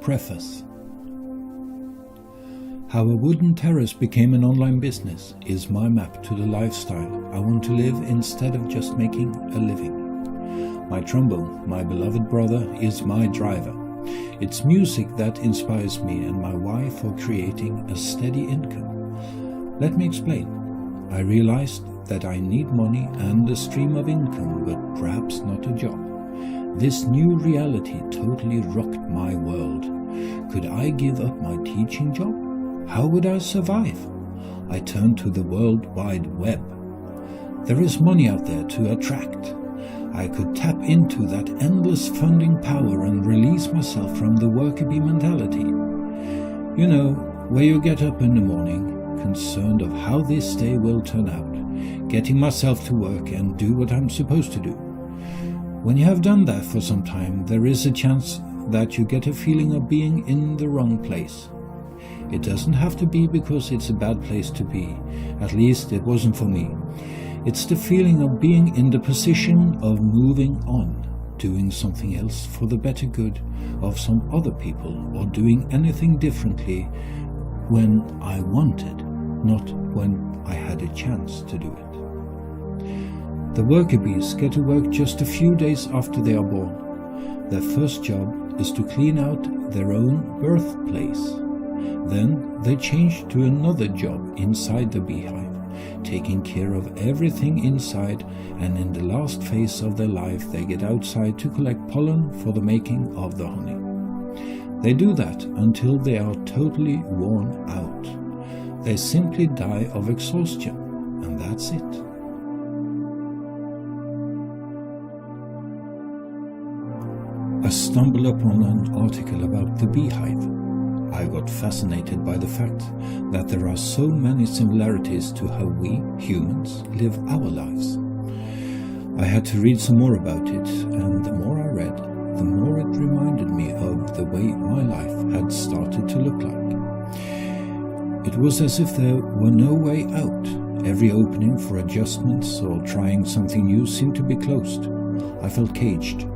Preface. How a wooden terrace became an online business is my map to the lifestyle I want to live instead of just making a living. My trombone, my beloved brother, is my driver. It's music that inspires me and my why for creating a steady income. Let me explain. I realized that I need money and a stream of income, but perhaps not a job. This new reality totally rocked my world. Could I give up my teaching job? How would I survive? I turned to the World Wide Web. There is money out there to attract. I could tap into that endless funding power and release myself from the worker bee mentality. You know, where you get up in the morning, concerned of how this day will turn out, getting myself to work and do what I'm supposed to do. When you have done that for some time, there is a chance that you get a feeling of being in the wrong place. It doesn't have to be because it's a bad place to be. At least it wasn't for me. It's the feeling of being in the position of moving on, doing something else for the better good of some other people, or doing anything differently when I wanted, not when I had a chance to do it. The worker bees get to work just a few days after they are born. Their first job is to clean out their own birthplace. Then they change to another job inside the beehive, taking care of everything inside, and in the last phase of their life they get outside to collect pollen for the making of the honey. They do that until they are totally worn out. They simply die of exhaustion, and that's it. I stumbled upon an article about the beehive. I got fascinated by the fact that there are so many similarities to how we, humans, live our lives. I had to read some more about it, and the more I read, the more it reminded me of the way my life had started to look like. It was as if there were no way out. Every opening for adjustments or trying something new seemed to be closed. I felt caged.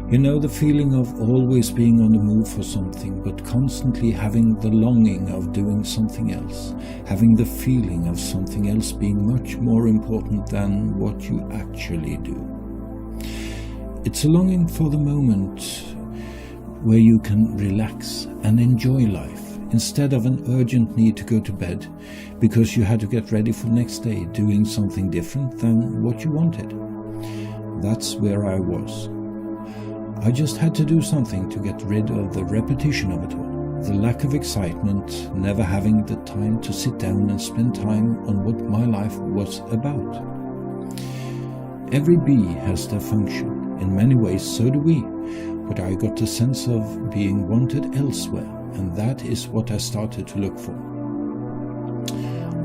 You know, the feeling of always being on the move for something, but constantly having the longing of doing something else, having the feeling of something else being much more important than what you actually do. It's a longing for the moment where you can relax and enjoy life, instead of an urgent need to go to bed because you had to get ready for next day doing something different than what you wanted. That's where I was. I just had to do something to get rid of the repetition of it all, the lack of excitement, never having the time to sit down and spend time on what my life was about. Every bee has their function. In many ways, so do we, but I got the sense of being wanted elsewhere, and that is what I started to look for.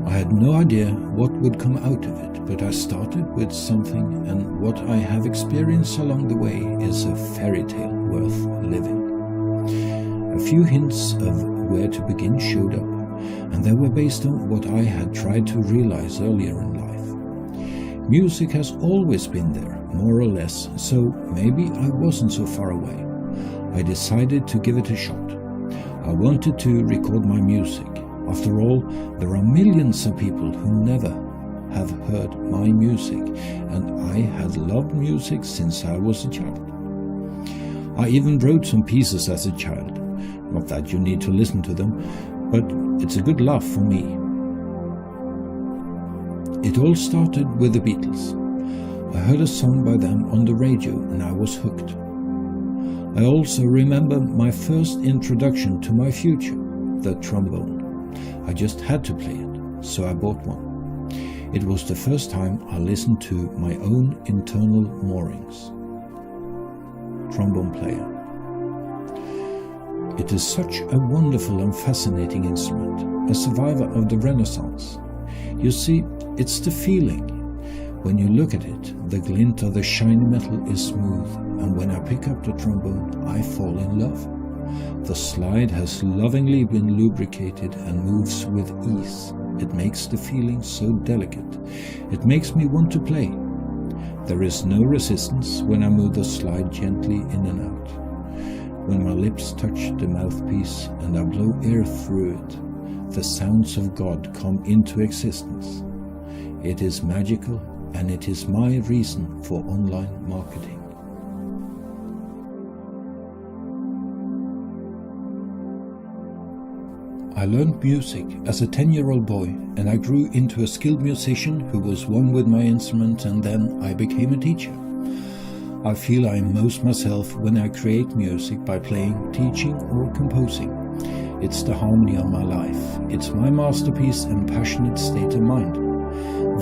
I had no idea what would come out of it, but I started with something, and what I have experienced along the way is a fairy tale worth living. A few hints of where to begin showed up, and they were based on what I had tried to realize earlier in life. Music has always been there, more or less, so maybe I wasn't so far away. I decided to give it a shot. I wanted to record my music. After all, there are millions of people who never have heard my music, and I had loved music since I was a child. I even wrote some pieces as a child. Not that you need to listen to them, but it's a good laugh for me. It all started with the Beatles. I heard a song by them on the radio and I was hooked. I also remember my first introduction to my future, the trombone. I just had to play it, so I bought one. It was the first time I listened to my own internal moorings. Trombone player. It is such a wonderful and fascinating instrument, a survivor of the Renaissance. You see, it's the feeling. When you look at it, the glint of the shiny metal is smooth, and when I pick up the trombone, I fall in love. The slide has lovingly been lubricated and moves with ease. It makes the feeling so delicate. It makes me want to play. There is no resistance when I move the slide gently in and out. when my lips touch the mouthpiece and I blow air through it, the sounds of God come into existence. It is magical, and it is my reason for online marketing. I learned music as a 10-year-old boy, and I grew into a skilled musician who was one with my instrument, and then I became a teacher. I feel I am most myself when I create music by playing, teaching or composing. It's the harmony of my life. It's my masterpiece and passionate state of mind.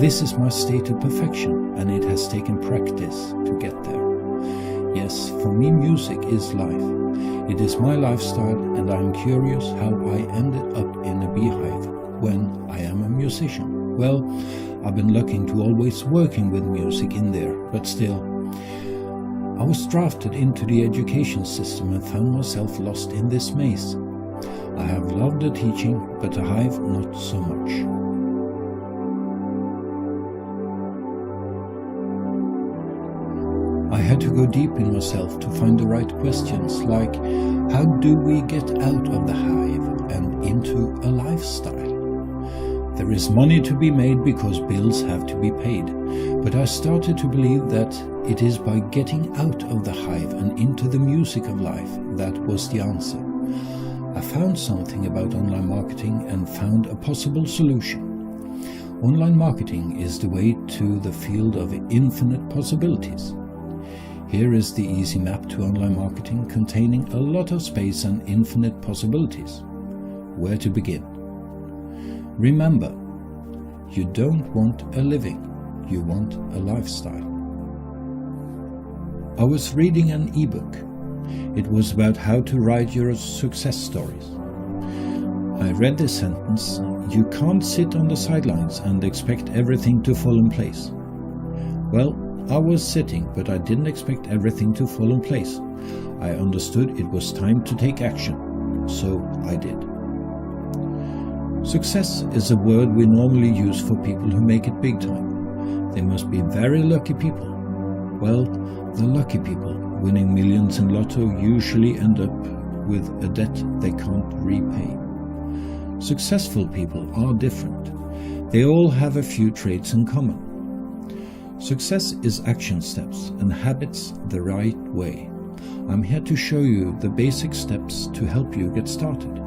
This is my state of perfection, and it has taken practice to get there. Yes, for me music is life. It is my lifestyle, and I am curious how I ended up in a beehive when I am a musician. Well, I've been lucky to always working with music in there, but still, I was drafted into the education system and found myself lost in this maze. I have loved the teaching, but the hive not so much. I had to go deep in myself to find the right questions, like how do we get out of the hive and into a lifestyle? There is money to be made because bills have to be paid, but I started to believe that it is by getting out of the hive and into the music of life that was the answer. I found something about online marketing and found a possible solution. Online marketing is the way to the field of infinite possibilities. Here is the easy map to online marketing, containing a lot of space and infinite possibilities. Where to begin? Remember, you don't want a living, you want a lifestyle. I was reading an ebook. It was about how to write your success stories. I read this sentence: you can't sit on the sidelines and expect everything to fall in place. Well, I was sitting, but I didn't expect everything to fall in place. I understood it was time to take action, so I did. Success is a word we normally use for people who make it big time. They must be very lucky people. Well, the lucky people winning millions in lotto usually end up with a debt they can't repay. Successful people are different. They all have a few traits in common. Success is action steps and habits the right way. I'm here to show you the basic steps to help you get started,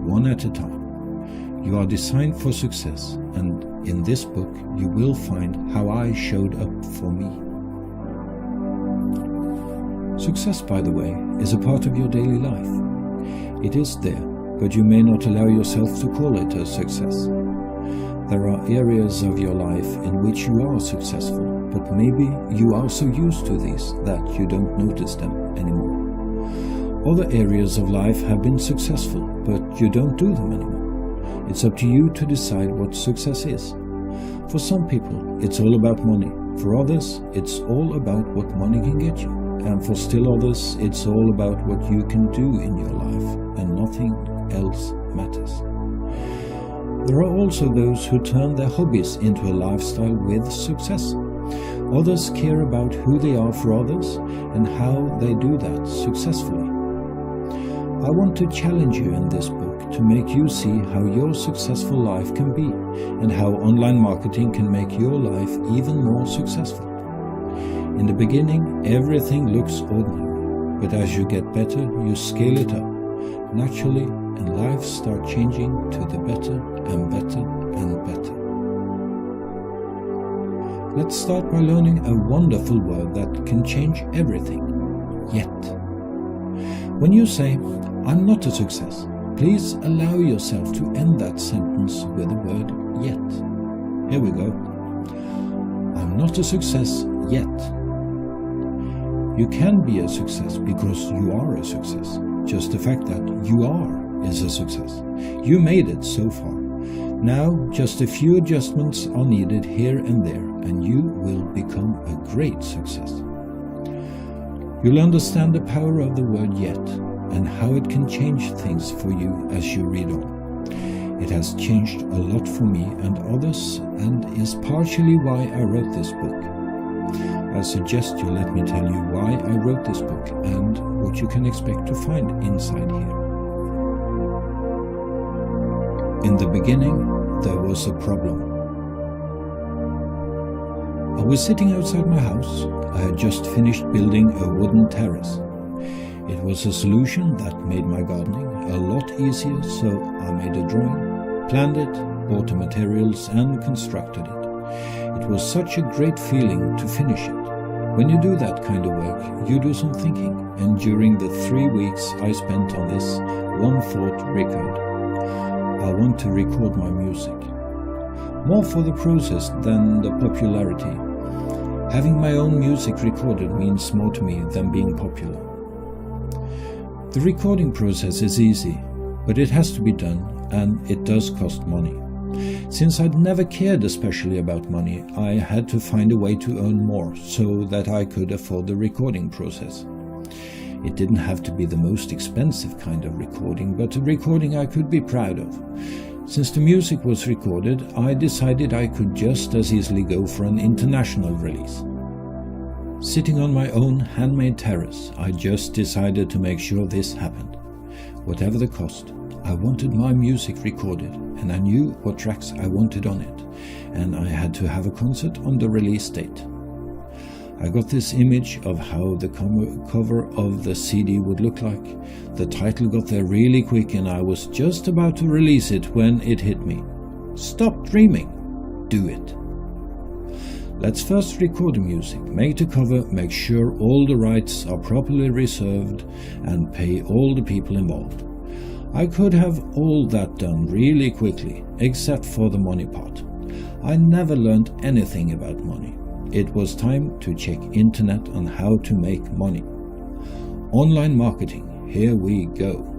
one at a time. You are designed for success, and in this book you will find how I showed up for me. Success, by the way, is a part of your daily life. It is there, but you may not allow yourself to call it a success. There are areas of your life in which you are successful, but maybe you are so used to these that you don't notice them anymore. Other areas of life have been successful, but you don't do them anymore. It's up to you to decide what success is. For some people, it's all about money. For others, it's all about what money can get you. And for still others, it's all about what you can do in your life, and nothing else matters. There are also those who turn their hobbies into a lifestyle with success. Others care about who they are for others and how they do that successfully. I want to challenge you in this book to make you see how your successful life can be and how online marketing can make your life even more successful. In the beginning, everything looks ordinary, but as you get better, you scale it up naturally, and life starts changing to the better and better and better. Let's start by learning a wonderful word that can change everything: yet. When you say, "I'm not a success," please allow yourself to end that sentence with the word yet. Here we go. I'm not a success yet. You can be a success because you are a success. Just the fact that you are is a success. You made it so far. Now just a few adjustments are needed here and there, and you will become a great success. You'll understand the power of the word yet and how it can change things for you as you read on. It has changed a lot for me and others, and is partially why I wrote this book. I suggest you let me tell you why I wrote this book and what you can expect to find inside here. In the beginning, there was a problem. I was sitting outside my house. I had just finished building a wooden terrace. It was a solution that made my gardening a lot easier, so I made a drawing, planned it, bought the materials and constructed it. It was such a great feeling to finish it. When you do that kind of work, you do some thinking, and during the 3 weeks I spent on this one thought record, I want to record my music. More for the process than the popularity. Having my own music recorded means more to me than being popular. The recording process is easy, but it has to be done, and it does cost money. Since I'd never cared especially about money, I had to find a way to earn more so that I could afford the recording process. It didn't have to be the most expensive kind of recording, but a recording I could be proud of. Since the music was recorded, I decided I could just as easily go for an international release. Sitting on my own handmade terrace, I just decided to make sure this happened. Whatever the cost, I wanted my music recorded, and I knew what tracks I wanted on it, and I had to have a concert on the release date. I got this image of how the cover of the CD would look like. The title got there really quick, and I was just about to release it when it hit me. Stop dreaming, do it. Let's first record the music, make the cover, make sure all the rights are properly reserved, and pay all the people involved. I could have all that done really quickly, except for the money part. I never learned anything about money. It was time to check internet on how to make money. Online marketing, here we go.